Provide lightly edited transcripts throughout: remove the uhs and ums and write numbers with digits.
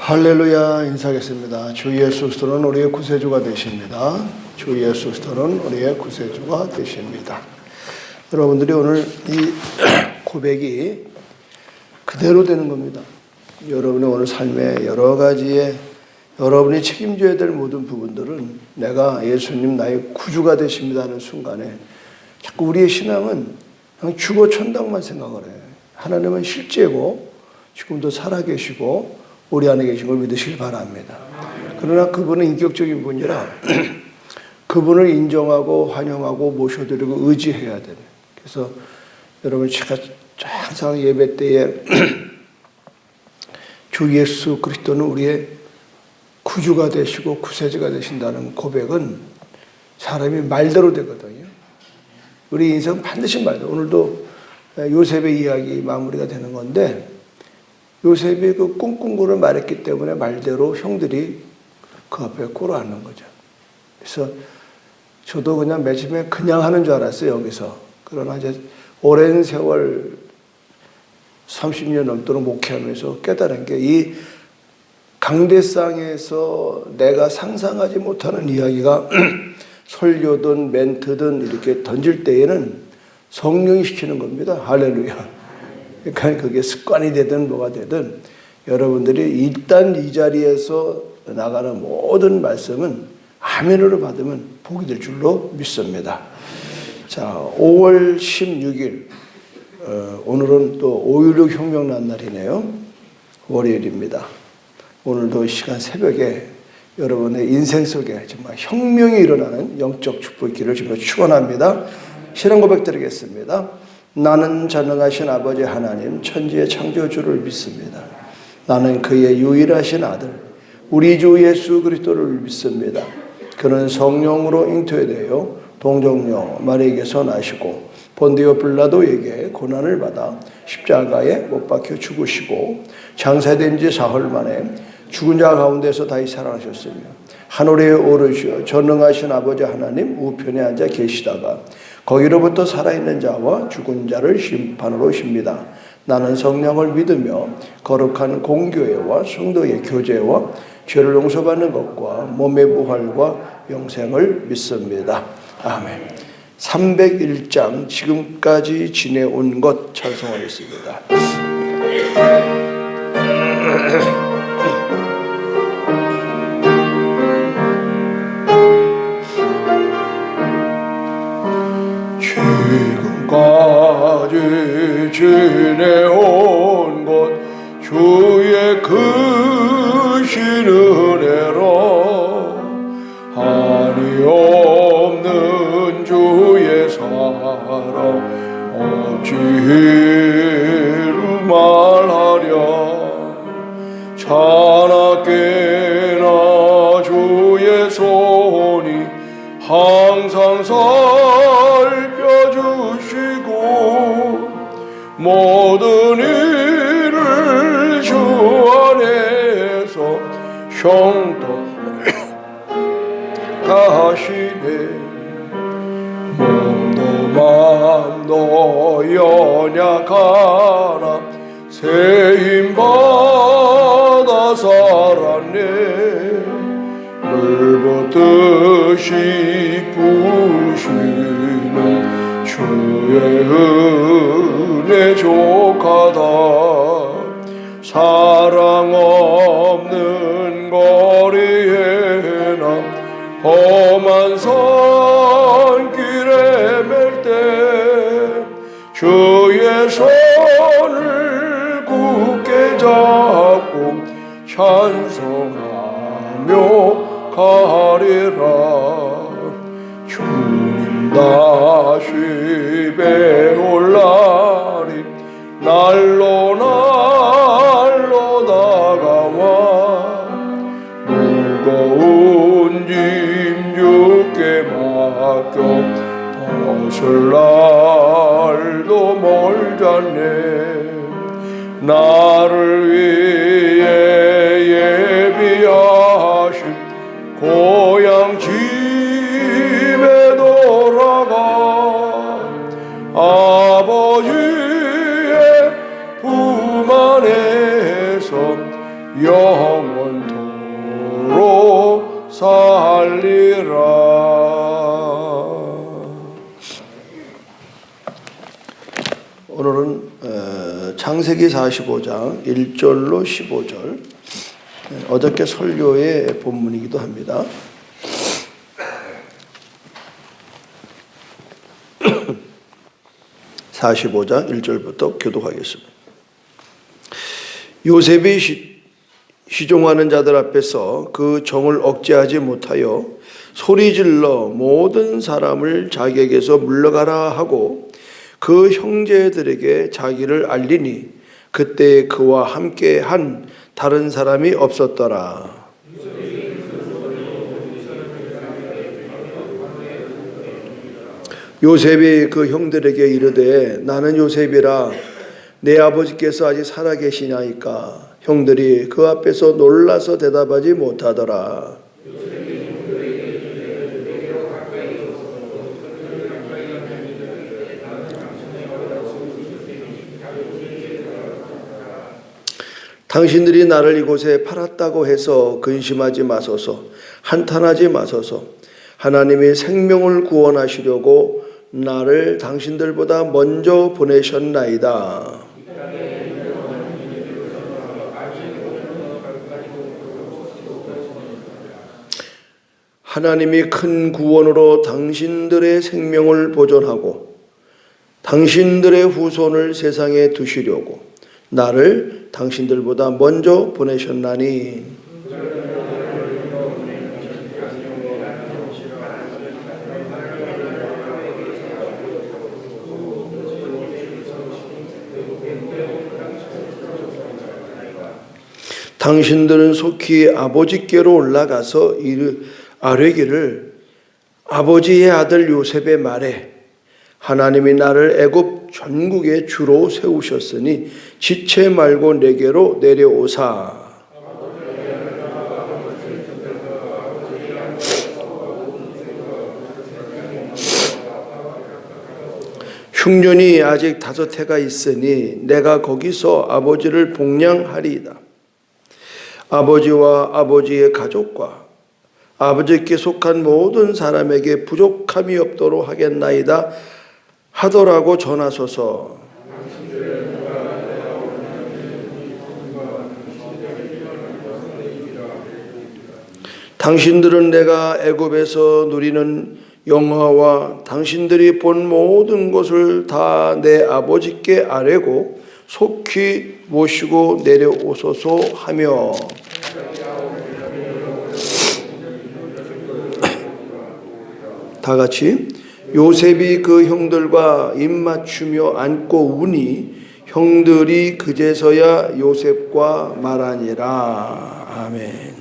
할렐루야. 인사하겠습니다. 주 예수 그리스도는 우리의 구세주가 되십니다. 주 예수 그리스도는 우리의 구세주가 되십니다. 여러분들이 오늘 이 고백이 그대로 되는 겁니다. 여러분의 오늘 삶의 여러 가지에 여러분이 책임져야 될 모든 부분들은 내가 예수님 나의 구주가 되십니다 하는 순간에 자꾸 우리의 신앙은 그냥 죽어 천당만 생각을 해요. 하나님은 실제고 지금도 살아계시고 우리 안에 계신 걸 믿으시길 바랍니다. 그러나 그분은 인격적인 분이라 그분을 인정하고 환영하고 모셔드리고 의지해야 되는. 그래서 여러분 제가 항상 예배 때에 주 예수 그리스도는 우리의 구주가 되시고 구세주가 되신다는 고백은 사람이 말대로 되거든요. 우리 인생 반드시 말대로. 오늘도 요셉의 이야기 마무리가 되는 건데 요셉이 그 꿍꿍꾸를 말했기 때문에 말대로 형들이 그 앞에 꿇어앉는 거죠. 그래서 저도 그냥 매심에 그냥 하는 줄 알았어요, 여기서. 그러나 이제 오랜 세월 30년 넘도록 목회하면서 깨달은 게 이 강대상에서 내가 상상하지 못하는 이야기가 설교든 멘트든 이렇게 던질 때에는 성령이 시키는 겁니다. 할렐루야. 그러니까 그게 습관이 되든 뭐가 되든 여러분들이 일단 이 자리에서 나가는 모든 말씀은 아멘으로 받으면 복이 될 줄로 믿습니다. 자, 5월 16일 오늘은 또 5.16 혁명 난 날이네요. 월요일입니다. 오늘도 이 시간 새벽에 여러분의 인생 속에 정말 혁명이 일어나는 영적 축복의 길을 지금 축원합니다. 신앙 고백 드리겠습니다. 나는 전능하신 아버지 하나님 천지의 창조주를 믿습니다. 나는 그의 유일하신 아들 우리 주 예수 그리스도를 믿습니다. 그는 성령으로 잉태되어 동정녀 마리아에게서 나시고 본디오 빌라도에게 고난을 받아 십자가에 못 박혀 죽으시고 장사된 지 사흘 만에 죽은 자 가운데서 다시 살아나셨으며 하늘에 오르시어 전능하신 아버지 하나님 우편에 앉아 계시다가 거기로부터 살아있는 자와 죽은 자를 심판으로 오십니다. 나는 성령을 믿으며 거룩한 공교회와 성도의 교제와 죄를 용서받는 것과 몸의 부활과 영생을 믿습니다. 아멘. 301장 지금까지 지내온 것 찬송하겠습니다. 지금까지 지내온 것 주의 크신 은혜로 한이 없는 주의 사랑 어찌로 말하랴. 자나깨나 주의 손이 항상 살펴주시고 모든 일을 주 안에서 형통하시네. 몸도 마음도 연약하나 세임받아 살았네. 물붓듯이 부시는 주의 은혜 족하다. 사랑 없는 거리에 나 험한 산길에 맬 때 주의 손을 굳게 잡고 찬송하며 가리라. 주님 다시 배울 날이 날로 날로 영원토록 살리라. 오늘은 창세기 45장 1절로 15절, 어저께 설교의 본문이기도 합니다. (45장) 1절부터 교독하겠습니다. 요셉이 시종하는 자들 앞에서 그 정을 억제하지 못하여 소리질러 모든 사람을 자기에게서 물러가라 하고 그 형제들에게 자기를 알리니 그때 그와 함께 한 다른 사람이 없었더라. 요셉이 그 형들에게 이르되 나는 요셉이라 내 아버지께서 아직 살아계시냐이까. 형들이 그 앞에서 놀라서 대답하지 못하더라. 당신들이 나를 이곳에 팔았다고 해서 근심하지 마소서. 한탄하지 마소서. 하나님이 생명을 구원하시려고 나를 당신들보다 먼저 보내셨나이다. 하나님이 큰 구원으로 당신들의 생명을 보존하고 당신들의 후손을 세상에 두시려고 나를 당신들보다 먼저 보내셨나니 당신들은 속히 아버지께로 올라가서 아뢰기를 아버지의 아들 요셉의 말에 하나님이 나를 애굽 전국의 주로 세우셨으니 지체 말고 내게로 내려오사. 흉년이 아직 5해가 있으니 내가 거기서 아버지를 복량하리이다. 아버지와 아버지의 가족과 아버지께 속한 모든 사람에게 부족함이 없도록 하겠나이다 하더라고 전하소서. 당신들은 내가 애굽에서 누리는 영화와 당신들이 본 모든 것을 다 내 아버지께 아뢰고 속히 모시고 내려오소서 하며 다 같이 요셉이 그 형들과 입맞추며 안고 우니 형들이 그제서야 요셉과 말하니라. 아멘.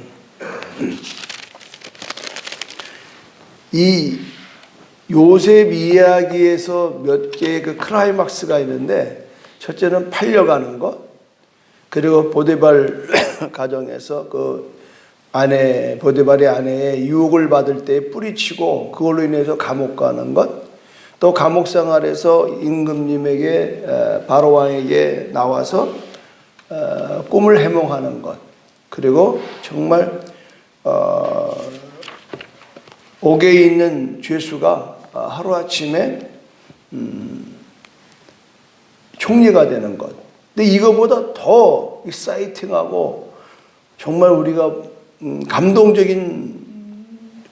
이 요셉 이야기에서 몇 개의 그 클라이막스가 있는데, 첫째는 팔려가는 것, 그리고 보디발 가정에서 그 아내, 보디발의 아내의 유혹을 받을 때 뿌리치고 그걸로 인해서 감옥 가는 것, 또 감옥 생활에서 임금님에게 바로 왕에게 나와서 꿈을 해몽하는 것, 그리고 정말 옥에 있는 죄수가 하루아침에 총리가 되는 것. 근데 이거보다 더 익사이팅하고 정말 우리가 감동적인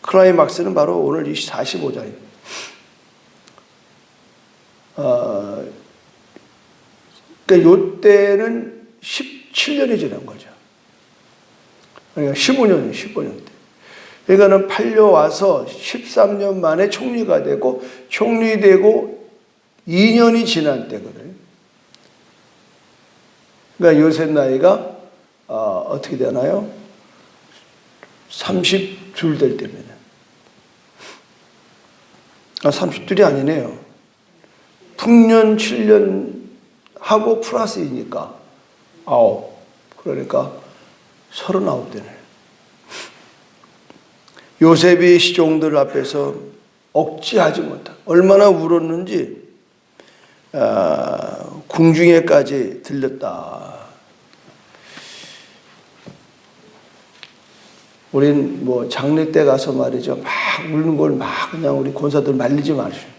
클라이막스는 바로 오늘 이 45장입니다. 그러니까 요때는 17년이 지난 거죠. 그러니까 15년 때. 그러니까는 팔려와서 13년 만에 총리가 되고, 총리되고 2년이 지난 때거든요. 그러니까 요셉 나이가 어떻게 되나요? 30둘 될 때입니다. 30둘이 아니네요. 풍년 7년 하고 플러스이니까 9. 그러니까 39대네. 요셉이 시종들 앞에서 억제하지 못한, 얼마나 울었는지 궁중에까지 들렸다. 우린 뭐 장례 때 가서 말이죠. 막 우는 걸 막 그냥 우리 권사들 말리지 마시오.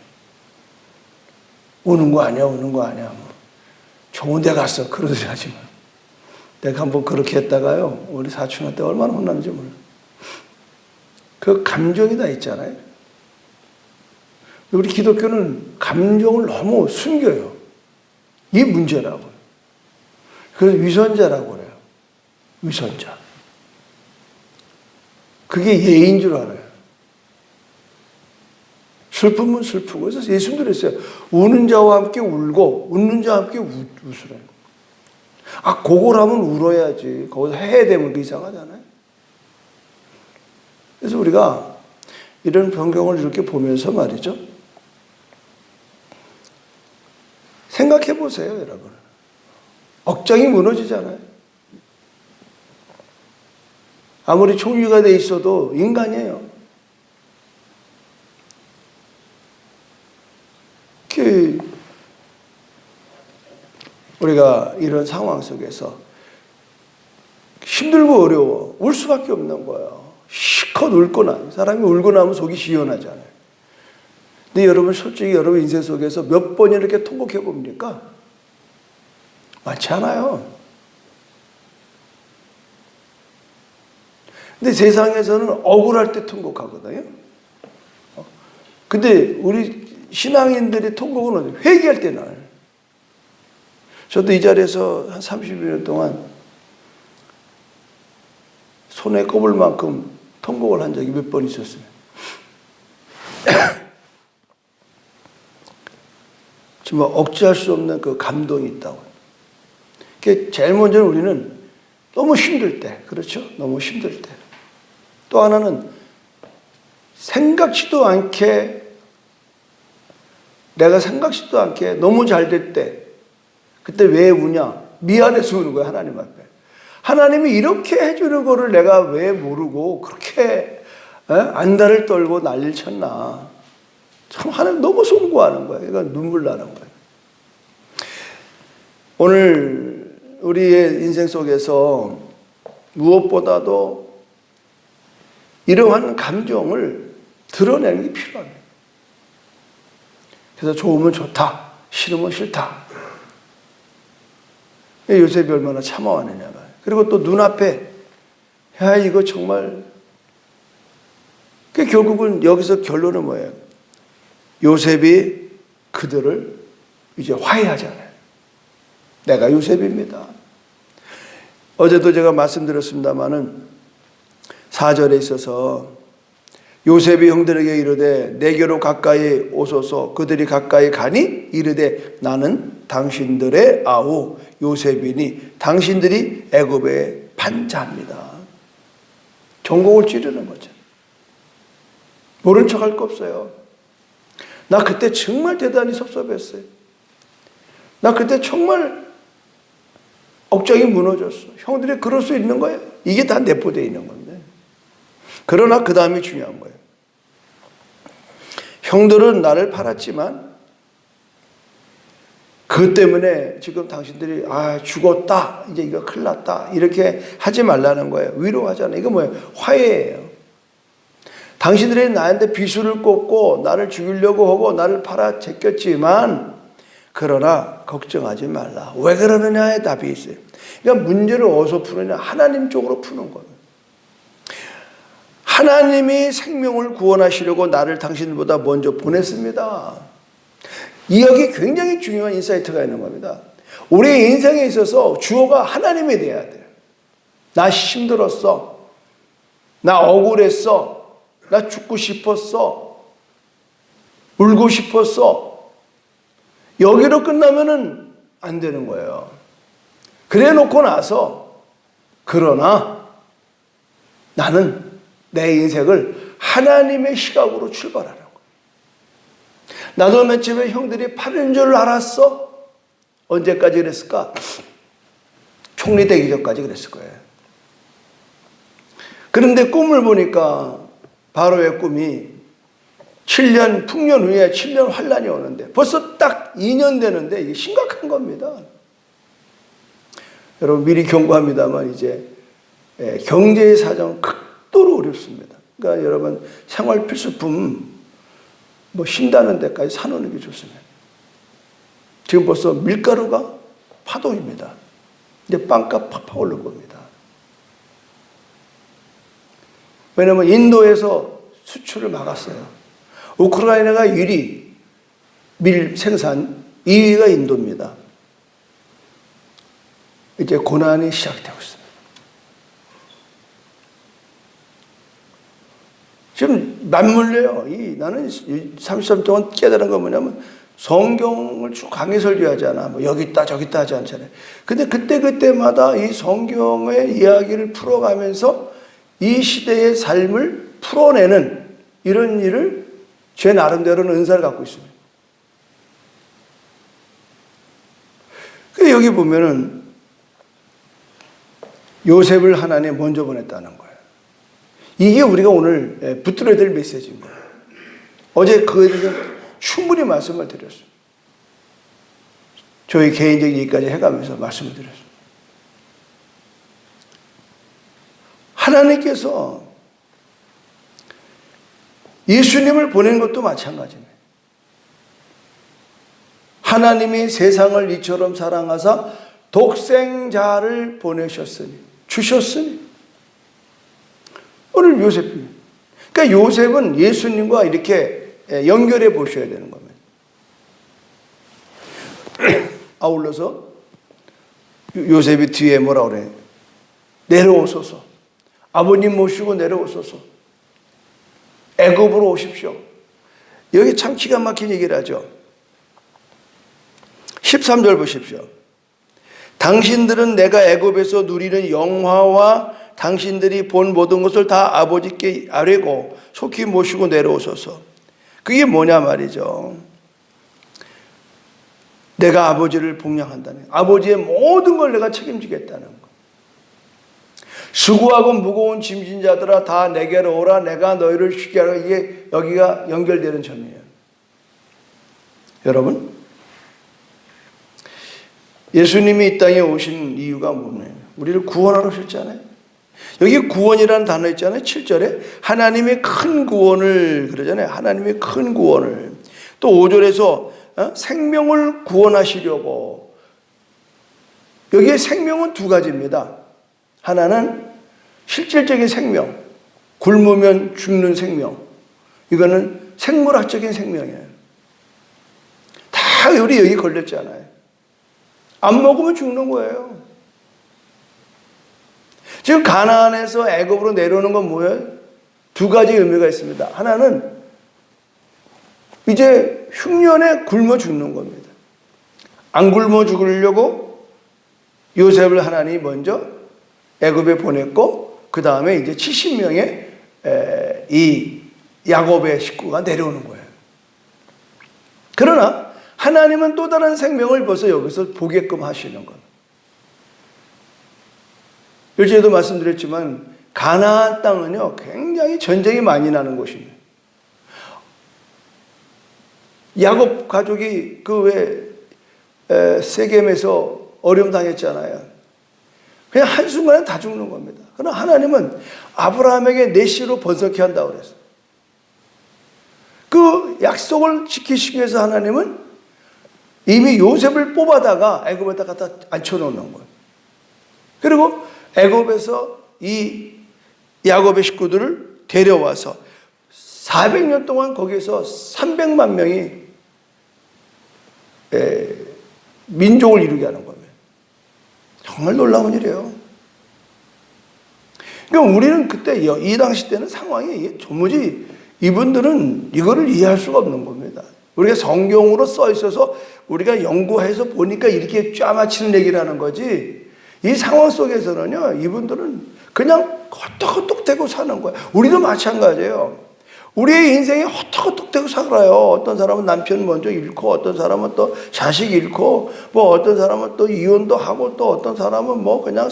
우는 거 아니야, 우는 거 아니야. 뭐. 좋은 데 갔어. 그런 소리 하지 마. 내가 한번 그렇게 했다가요. 우리 사촌한테 얼마나 혼났는지 몰라. 그 감정이 다 있잖아요. 우리 기독교는 감정을 너무 숨겨요. 이 문제라고요. 그래서 위선자라고 그래요. 위선자. 그게 예인 줄 알아요. 슬픔은 슬프고. 그래서 예수님도 그랬어요. 우는 자와 함께 울고 웃는 자와 함께 웃으래. 아, 그거라면 울어야지. 거기서 해야 그 이상하잖아요. 그래서 우리가 이런 성경을 이렇게 보면서 말이죠. 생각해 보세요, 여러분. 억장이 무너지잖아요. 아무리 총리가 돼 있어도 인간이에요. 우리가 이런 상황 속에서 힘들고 어려워. 울 수밖에 없는 거예요. 실컷 울고 나면, 사람이 울고 나면 속이 시원하잖아요. 근데 여러분, 솔직히 여러분 인생 속에서 몇 번 이렇게 통곡해 봅니까? 많지 않아요. 근데 세상에서는 억울할 때 통곡하거든요. 근데 우리 신앙인들의 통곡은 회개할 때 나요. 저도 이 자리에서 한 30년 동안 손에 꼽을 만큼 통곡을 한 적이 몇 번 있었어요. 정말 억제할 수 없는 그 감동이 있다고. 제일 먼저는 우리는 너무 힘들 때, 그렇죠? 너무 힘들 때. 또 하나는 생각지도 않게, 내가 생각지도 않게 너무 잘 될 때, 그때 왜 우냐? 미안해서 우는 거야, 하나님 앞에. 하나님이 이렇게 해주는 거를 내가 왜 모르고 그렇게 안달을 떨고 난리를 쳤나. 참 하나님 너무 송구하는 거야. 그러니까 눈물 나는 거야. 오늘 우리의 인생 속에서 무엇보다도 이러한 감정을 드러내는 게 필요합니다. 그래서 좋으면 좋다, 싫으면 싫다. 요셉이 얼마나 참아왔느냐 말이에요. 그리고 또 눈앞에, 야, 이거 정말. 결국은 여기서 결론은 뭐예요? 요셉이 그들을 이제 화해하잖아요. 내가 요셉입니다. 어제도 제가 말씀드렸습니다마는 4절에 있어서 요셉이 형들에게 이르되 내게로 가까이 오소서. 그들이 가까이 가니 이르되 나는 당신들의 아우 요셉이니 당신들이 애굽의 판자입니다. 전곡을 찌르는 거죠. 모른 척할 거 없어요. 나 그때 정말 대단히 섭섭했어요. 나 그때 정말 억장이 무너졌어. 형들이 그럴 수 있는 거예요. 이게 다 내포되어 있는 건데. 그러나 그 다음이 중요한 거예요. 형들은 나를 팔았지만 그것 때문에 지금 당신들이 죽었다, 이제 이거 큰일 났다, 이렇게 하지 말라는 거예요. 위로하잖아요. 이거 뭐예요? 화해예요. 당신들이 나한테 비수를 꽂고 나를 죽이려고 하고 나를 팔아 제꼈지만 그러나 걱정하지 말라. 왜 그러느냐에 답이 있어요. 그러니까 문제를 어디서 푸느냐? 하나님 쪽으로 푸는 거예요. 하나님이 생명을 구원하시려고 나를 당신보다 먼저 보냈습니다. 이 여기 굉장히 중요한 인사이트가 있는 겁니다. 우리의 인생에 있어서 주어가 하나님이 돼야 돼요. 나 힘들었어. 나 억울했어. 나 죽고 싶었어. 울고 싶었어. 여기로 끝나면은 안 되는 거예요. 그래 놓고 나서 그러나 나는 내 인생을 하나님의 시각으로 출발하는 거예요. 나도 맨 처음에 형들이 8인 줄 알았어. 언제까지 그랬을까? 총리 되기 전까지 그랬을 거예요. 그런데 꿈을 보니까 바로의 꿈이 7년 풍년 후에 7년 환란이 오는데 벌써 딱 2년 되는데 이게 심각한 겁니다. 여러분 미리 경고합니다만 이제 경제의 사정 극도로 극도로 어렵습니다. 그러니까 여러분 생활 필수품 뭐 쉰다는 데까지 사놓는 게 좋습니다. 지금 벌써 밀가루가 파동입니다. 이제 빵값 팍팍 오를 겁니다. 왜냐하면 인도에서 수출을 막았어요. 우크라이나가 1위, 밀 생산 2위가 인도입니다. 이제 고난이 시작되고 있습니다. 지금 맞물려요. 나는 33년 동안 깨달은 건 뭐냐면 성경을 쭉 강의 설교하잖아. 뭐 여기 있다 저기 있다 하지 않잖아요. 근데 그때마다 이 성경의 이야기를 풀어가면서 이 시대의 삶을 풀어내는 이런 일을 제 나름대로는 은사를 갖고 있습니다. 여기 보면은 요셉을 하나님 먼저 보냈다는 거예요. 이게 우리가 오늘 붙들어야 될 메시지인 거예요. 어제 그에 대해서 충분히 말씀을 드렸어요. 저희 개인적인 얘기까지 해가면서 말씀을 드렸어요. 하나님께서 예수님을 보낸 것도 마찬가지입니다. 하나님이 세상을 이처럼 사랑하사 독생자를 보내셨으니, 주셨으니. 오늘 요셉입니다. 그러니까 요셉은 예수님과 이렇게 연결해 보셔야 되는 겁니다. 아울러서 요셉이 뒤에 뭐라 그래? 내려오소서. 아버님 모시고 내려오소서. 애굽으로 오십시오. 여기 참 기가 막힌 얘기를 하죠. 13절 보십시오. 당신들은 내가 애굽에서 누리는 영화와 당신들이 본 모든 것을 다 아버지께 아뢰고 속히 모시고 내려오소서. 그게 뭐냐 말이죠. 내가 아버지를 복양한다는, 아버지의 모든 걸 내가 책임지겠다는 거. 수고하고 무거운 짐진 자들아 다 내게로 오라. 내가 너희를 쉬게 하라. 이게 여기가 연결되는 점이에요. 여러분, 예수님이 이 땅에 오신 이유가 뭐예요? 우리를 구원하러 오셨잖아요. 여기 구원이라는 단어 있잖아요. 7절에 하나님의 큰 구원을 그러잖아요. 하나님의 큰 구원을. 또 5절에서 생명을 구원하시려고. 여기에 생명은 두 가지입니다. 하나는 실질적인 생명, 굶으면 죽는 생명. 이거는 생물학적인 생명이에요. 다 우리 여기 걸렸잖아요. 안 먹으면 죽는 거예요. 지금 가나안에서 애굽으로 내려오는 건 뭐예요? 두 가지 의미가 있습니다. 하나는 이제 흉년에 굶어 죽는 겁니다. 안 굶어 죽으려고 요셉을 하나님이 먼저 애굽에 보냈고, 그 다음에 이제 70명의 이 야곱의 식구가 내려오는 거예요. 그러나 하나님은 또 다른 생명을 벌써 여기서 보게끔 하시는 겁니다. 일전에도 말씀드렸지만 가나안 땅은요 굉장히 전쟁이 많이 나는 곳입니다. 야곱 가족이 그 왜 세겜에서 어려움 당했잖아요. 그냥 한순간에 다 죽는 겁니다. 그러나 하나님은 아브라함에게 내 씨로 번성케 한다고 그랬어요. 그 약속을 지키시기 위해서 하나님은 이미 요셉을 뽑아다가 애굽에다 갖다 앉혀놓는 거예요. 그리고 애굽에서 이 야곱의 식구들을 데려와서 400년 동안 거기서 300만 명이 민족을 이루게 하는 겁니다. 정말 놀라운 일이에요. 그러니까 우리는 그때 이 당시 때는 상황이 도무지 이분들은 이거를 이해할 수가 없는 겁니다. 우리가 성경으로 써 있어서 우리가 연구해서 보니까 이렇게 짜맞히는 얘기를 하는 거지, 이 상황 속에서는요 이분들은 그냥 헛떡헛떡대고 사는 거예요. 우리도 마찬가지예요. 우리의 인생이 헛떡헛떡대고 살아요. 어떤 사람은 남편 먼저 잃고, 어떤 사람은 또 자식 잃고, 뭐 어떤 사람은 또 이혼도 하고, 또 어떤 사람은 뭐 그냥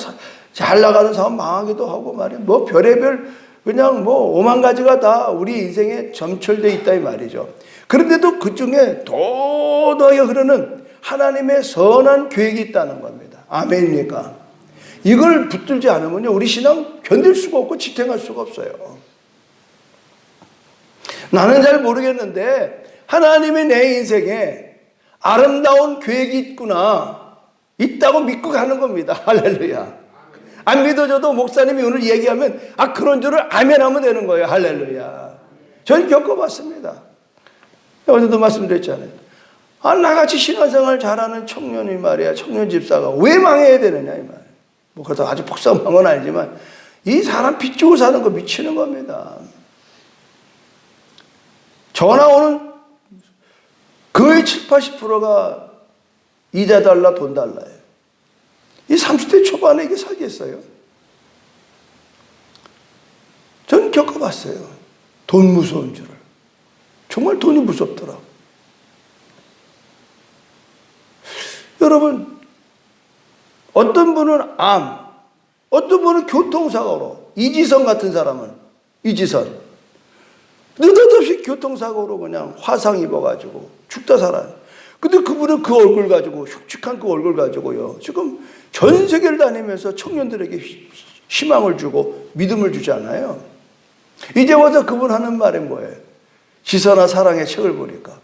잘 나가는 사람 망하기도 하고 말이에요. 뭐 별의별 그냥 뭐 오만 가지가 다 우리 인생에 점철되어 있다 이 말이죠. 그런데도 그 중에 도도하게 흐르는 하나님의 선한 계획이 있다는 겁니다. 아멘입니까? 이걸 붙들지 않으면요, 우리 신앙 견딜 수가 없고 지탱할 수가 없어요. 나는 잘 모르겠는데 하나님이 내 인생에 아름다운 계획이 있다고 믿고 가는 겁니다. 할렐루야. 안 믿어져도 목사님이 오늘 얘기하면 그런 줄을 아멘하면 되는 거예요. 할렐루야. 저는 겪어봤습니다. 어제도 말씀드렸잖아요. 나같이 신앙생활 잘하는 청년이 말이야, 청년 집사가 왜 망해야 되느냐 이 말이에요. 뭐 그렇다고 아주 폭삭한 건 아니지만 이 사람 빚지고 사는 거 미치는 겁니다. 전화 오는 거의 7, 80%가 이자 달라 돈 달라예요. 이 30대 초반에 이게 살겠어요? 저는 겪어봤어요. 돈 무서운 줄을. 정말 돈이 무섭더라고요. 여러분, 어떤 분은 암, 어떤 분은 교통사고로, 이지선 같은 사람은, 이지선. 느닷없이 교통사고로 그냥 화상 입어가지고 죽다 살아요. 근데 그분은 그 얼굴 가지고, 흉측한 그 얼굴 가지고요, 지금 전 세계를 다니면서 청년들에게 희망을 주고 믿음을 주잖아요. 이제 와서 그분 하는 말이 뭐예요? 지선아 사랑의 책을 보니까.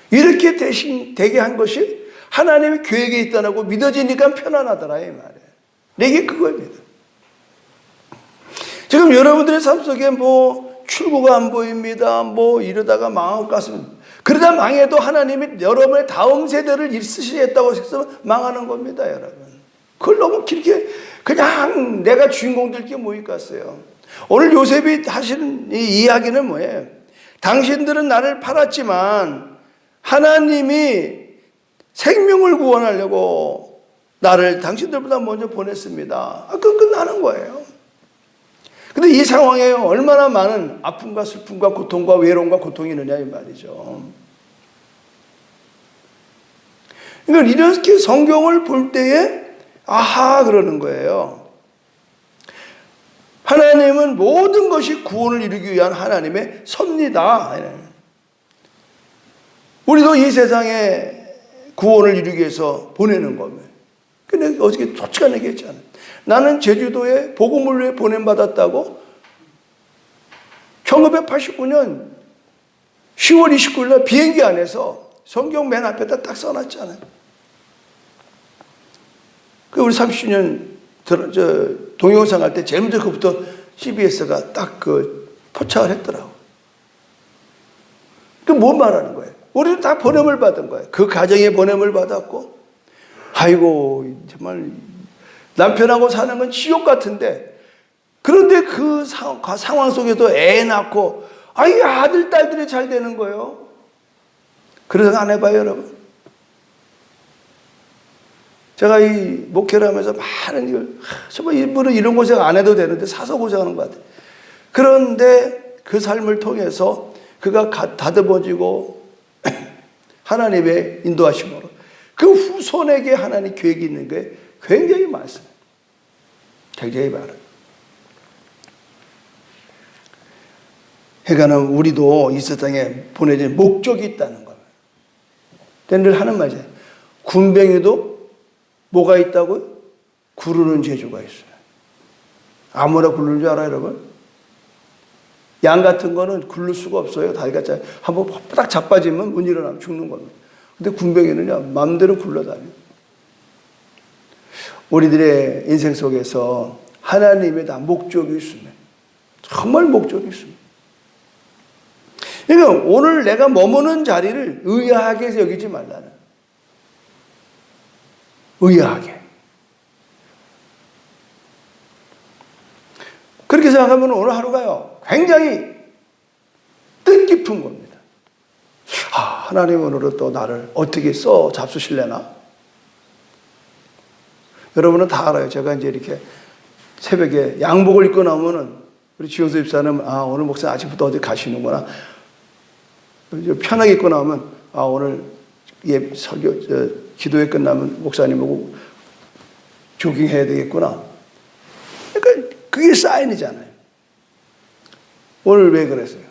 이렇게 되게 한 것이 하나님의 계획에 있다고 믿어지니까 편안하더라, 이 말이에요. 내게 그겁니다. 지금 여러분들의 삶 속에 출구가 안 보입니다. 이러다가 망할 것 같습니다. 그러다 망해도 하나님이 여러분의 다음 세대를 있으시겠다고 해서 망하는 겁니다, 여러분. 그걸 너무 길게 그냥 내가 주인공 될 게 뭐 있겠어요. 오늘 요셉이 하시는 이 이야기는 뭐예요? 당신들은 나를 팔았지만 하나님이 생명을 구원하려고 나를 당신들보다 먼저 보냈습니다. 그건 끝나는 거예요. 근데 이 상황에 얼마나 많은 아픔과 슬픔과 고통과 외로움과 고통이 있느냐 이 말이죠. 그러니까 이렇게 성경을 볼 때에 그러는 거예요. 하나님은 모든 것이 구원을 이루기 위한 하나님의 섭니다. 우리도 이 세상에 구원을 이루기 위해서 보내는 겁니다. 근데 어저께 솔직한 얘기 했잖아요. 나는 제주도에 복음을 위해 보냄받았다고 1989년 10월 29일 날 비행기 안에서 성경 맨 앞에다 딱 써놨잖아요. 우리 30주년 동영상 할 때 제일 먼저 그부터 CBS가 딱 포착을 했더라고. 뭐 말하는 거예요? 우리는 다 번냄을 받은 거예요. 그 가정에 번냄을 받았고, 아이고 정말 남편하고 사는 건 지옥 같은데, 그런데 그 상황 속에도 애 낳고 아들 딸들이 잘 되는 거예요. 그래서 안 해봐요, 여러분. 제가 이 목회를 하면서 많은 정말 이분은 이런 고생 안 해도 되는데 사서 고생하는 것 같아요. 그런데 그 삶을 통해서 그가 다듬어지고 하나님의 인도하심으로 그 후손에게 하나님 계획이 있는 게 굉장히 많습니다. 굉장히 많아요. 그러니까 우리도 이 세상에 보내진 목적이 있다는 거예요. 늘 하는 말이에요. 군뱅이도 뭐가 있다고요? 구르는 재주가 있어요. 아무나 굴르는 줄 알아요, 여러분? 양 같은 거는 굴를 수가 없어요. 다리가 한번 딱 자빠지면 못 일어나면 죽는 겁니다. 근데 군뱅이는요, 마음대로 굴러다녀요. 우리들의 인생 속에서 하나님의 다 목적이 있으면, 정말 목적이 있습니다. 그러니까 오늘 내가 머무는 자리를 의아하게 여기지 말라는. 의아하게. 그렇게 생각하면 오늘 하루가요, 굉장히 뜻깊은 겁니다. 하나님 오늘은 또 나를 어떻게 잡수실래나? 여러분은 다 알아요. 제가 이제 이렇게 새벽에 양복을 입고 나오면은 우리 지용수 집사는 오늘 목사 아침부터 어디 가시는구나. 편하게 입고 나오면 오늘 설교 기도회 끝나면 목사님하고 조깅해야 되겠구나. 그러니까 그게 사인이잖아요. 오늘 왜 그랬어요?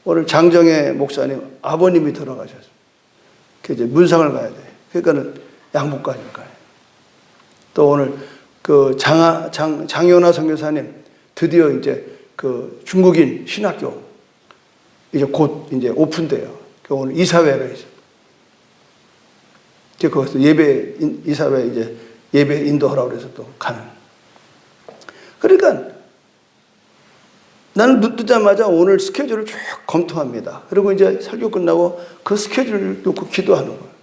오늘 장정혜 목사님 아버님이 돌아가셨어요. 이제 문상을 가야 돼. 그러니까는 양복까지 가요. 또 오늘 그 장효나 선교사님 드디어 이제 그 중국인 신학교 이제 곧 이제 오픈돼요. 오늘 이사회가 있어요. 거기서 이사회 이제 예배 인도하라고 그래서 또 가는. 그러니까 나는 눈 뜨자마자 오늘 스케줄을 쭉 검토합니다. 그리고 이제 설교 끝나고 그 스케줄을 놓고 기도하는 거예요.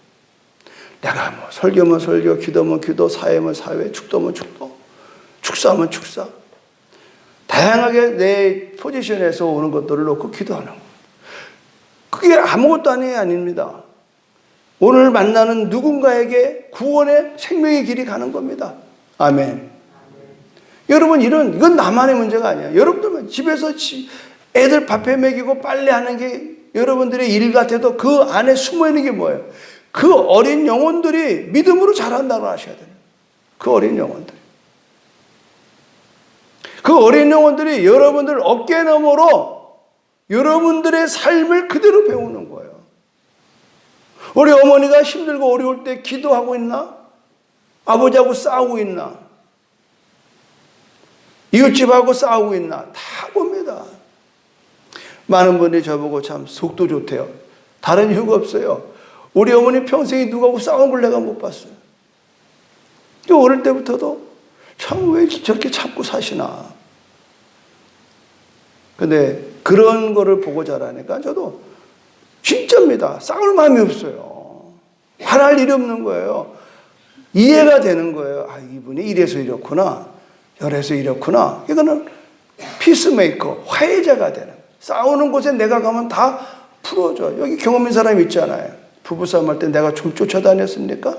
내가 뭐 설교면 설교, 기도면 기도, 사회면 사회, 축도면 축도, 축사면 축사. 다양하게 내 포지션에서 오는 것들을 놓고 기도하는 거예요. 그게 아무것도 아닙니다. 오늘 만나는 누군가에게 구원의 생명의 길이 가는 겁니다. 아멘. 여러분, 이건 나만의 문제가 아니야. 여러분들만 집에서 애들 밥해 먹이고 빨래하는 게 여러분들의 일 같아도 그 안에 숨어 있는 게 뭐예요? 그 어린 영혼들이 믿음으로 자란다고 하셔야 돼요. 그 어린 영혼들. 그 어린 영혼들이 여러분들 어깨 너머로 여러분들의 삶을 그대로 배우는 거예요. 우리 어머니가 힘들고 어려울 때 기도하고 있나? 아버지하고 싸우고 있나? 이웃집하고 싸우고 있나? 다 봅니다. 많은 분들이 저보고 참 속도 좋대요. 다른 이유가 없어요. 우리 어머니 평생에 누구하고 싸운 걸 내가 못 봤어요. 어릴 때부터도 참 왜 저렇게 참고 사시나. 근데 그런 거를 보고 자라니까 저도 진짜입니다. 싸울 마음이 없어요. 화날 일이 없는 거예요. 이해가 되는 거예요. 아, 이분이 이래서 이렇구나. 저래서 이렇구나. 이거는 피스메이커, 화해자가 되는. 싸우는 곳에 내가 가면 다 풀어줘. 여기 경험 있는 사람 있잖아요. 부부싸움 할 때 내가 좀 쫓아다녔습니까?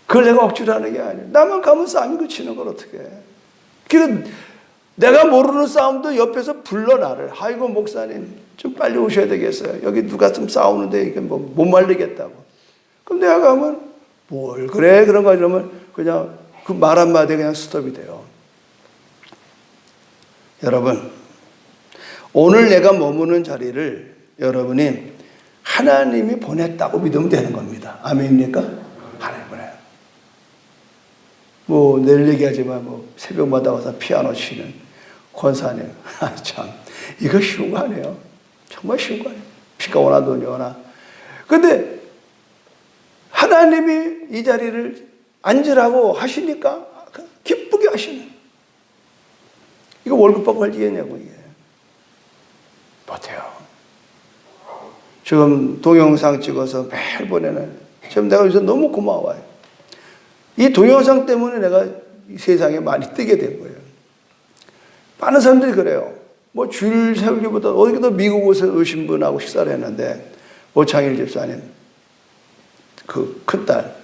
그걸 내가 억지로 하는 게 아니에요. 나만 가면 싸움이 그치는 걸 어떻게 해. 그래서 내가 모르는 싸움도 옆에서 불러 나를. 아이고 목사님 좀 빨리 오셔야 되겠어요. 여기 누가 좀 싸우는데 이게 뭐 못 말리겠다고. 그럼 내가 가면 뭘 그래 그런 거 이러면 그냥 그 말 한마디에 그냥 스톱이 돼요. 여러분, 오늘 내가 머무는 자리를 여러분이 하나님이 보냈다고 믿으면 되는 겁니다. 아멘입니까? 하나님 보내요. 뭐 늘 얘기하지만 뭐 새벽마다 와서 피아노 치는 권사님, 참 이거 쉬운 거 아니에요. 정말 쉬운 거 아니에요. 비가 오나 눈이 오나. 근데 하나님이 이 자리를 앉으라고 하시니까 기쁘게 하시는. 이거 월급 받고 할 일이냐고 이게. 못해요. 지금 동영상 찍어서 매일 보내는. 지금 내가 요새 너무 고마워요. 이 동영상 때문에 내가 이 세상에 많이 뜨게 된 거예요. 많은 사람들이 그래요. 뭐 줄 세우기보다 어디도 미국에서 오신 분하고 식사를 했는데 오창일 집사님 그 큰딸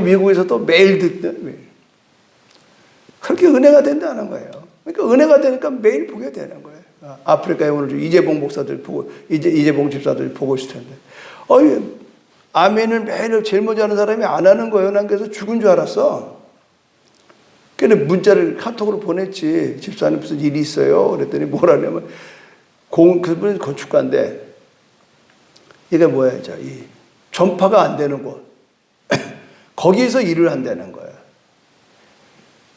미국에서 또 매일 듣는 그렇게 은혜가 된다는 거예요. 그러니까 은혜가 되니까 매일 보게 되는 거예요. 아프리카에 오늘 이재봉 목사들 보고 이재봉 집사들 보고 있을 텐데 아멘을 매일 제일 먼저 하는 사람이 안 하는 거예요. 난 그래서 죽은 줄 알았어. 그래 문자를 카톡으로 보냈지. 집사님 무슨 일이 있어요? 그랬더니 뭐라냐면 그분은 건축가인데 이게 뭐야 이 전파가 안 되는 곳 거기에서 일을 한다는 거예요.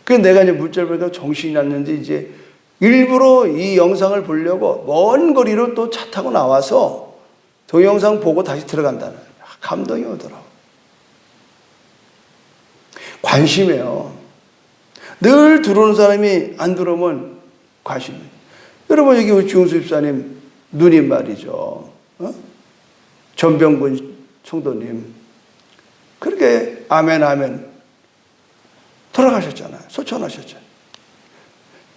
그래서 내가 이제 문자를 보니까 정신이 났는지 이제 일부러 이 영상을 보려고 먼 거리로 또 차 타고 나와서 동영상 보고 다시 들어간다는 감동이 오더라고. 관심이에요. 늘 들어오는 사람이 안 들어오면 관심이에요. 여러분 여기 주영수 집사님 누님 말이죠. 전병근 성도님 그렇게 아멘 아멘 돌아가셨잖아요. 소천하셨잖아요.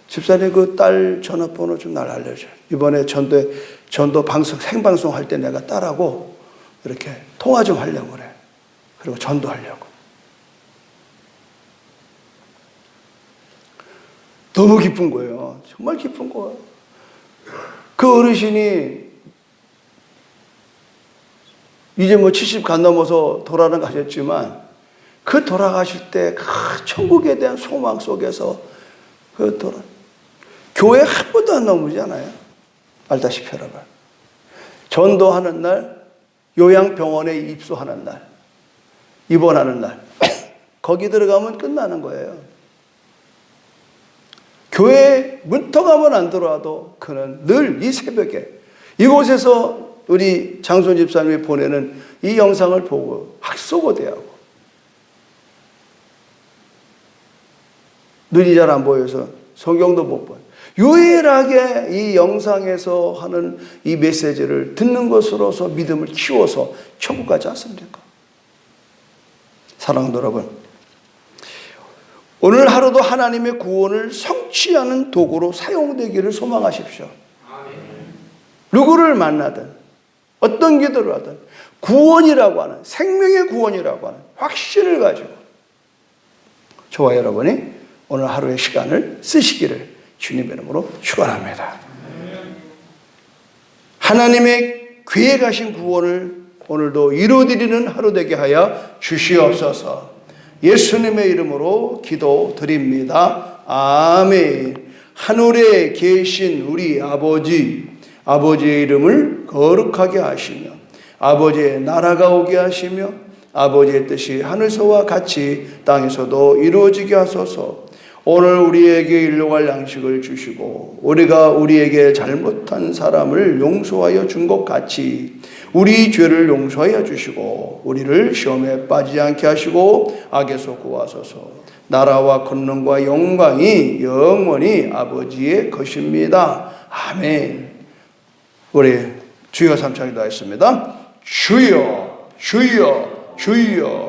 집사님 그 딸 전화번호 좀 날 알려줘요. 이번에 전도 방송 생방송 할 때 내가 딸하고 이렇게 통화 좀 하려고 그래. 그리고 전도하려고. 너무 기쁜 거예요. 정말 기쁜 거예요. 그 어르신이 이제 뭐 70 간 넘어서 돌아가셨지만 그 돌아가실 때 그 천국에 대한 소망 속에서 교회 한 번도 안 넘으잖아요. 알다시피 여러분. 전도하는 날, 요양병원에 입소하는 날, 입원하는 날. 거기 들어가면 끝나는 거예요. 교회 문턱하면 안 들어와도 그는 늘 이 새벽에 이곳에서 우리 장손 집사님이 보내는 이 영상을 보고 학소고대하고 눈이 잘 안 보여서 성경도 못 봐요. 유일하게 이 영상에서 하는 이 메시지를 듣는 것으로서 믿음을 키워서 천국 가지 않습니까? 사랑하는 여러분, 오늘 하루도 하나님의 구원을 성취하는 도구로 사용되기를 소망하십시오. 누구를 만나든 어떤 기도를 하든 구원이라고 하는, 생명의 구원이라고 하는 확신을 가지고 저와 여러분이 오늘 하루의 시간을 쓰시기를 주님의 이름으로 축원합니다. 하나님의 계획하신 구원을 오늘도 이루어드리는 하루 되게 하여 주시옵소서. 예수님의 이름으로 기도드립니다. 아멘. 하늘에 계신 우리 아버지, 아버지의 이름을 거룩하게 하시며 아버지의 나라가 오게 하시며 아버지의 뜻이 하늘서와 같이 땅에서도 이루어지게 하소서. 오늘 우리에게 일용할 양식을 주시고 우리가 우리에게 잘못한 사람을 용서하여 준 것 같이 우리 죄를 용서하여 주시고 우리를 시험에 빠지지 않게 하시고 악에서 구하소서. 나라와 권능과 영광이 영원히 아버지의 것입니다. 아멘. 우리 주여 삼창 기도하겠습니다. 주여 주여 주여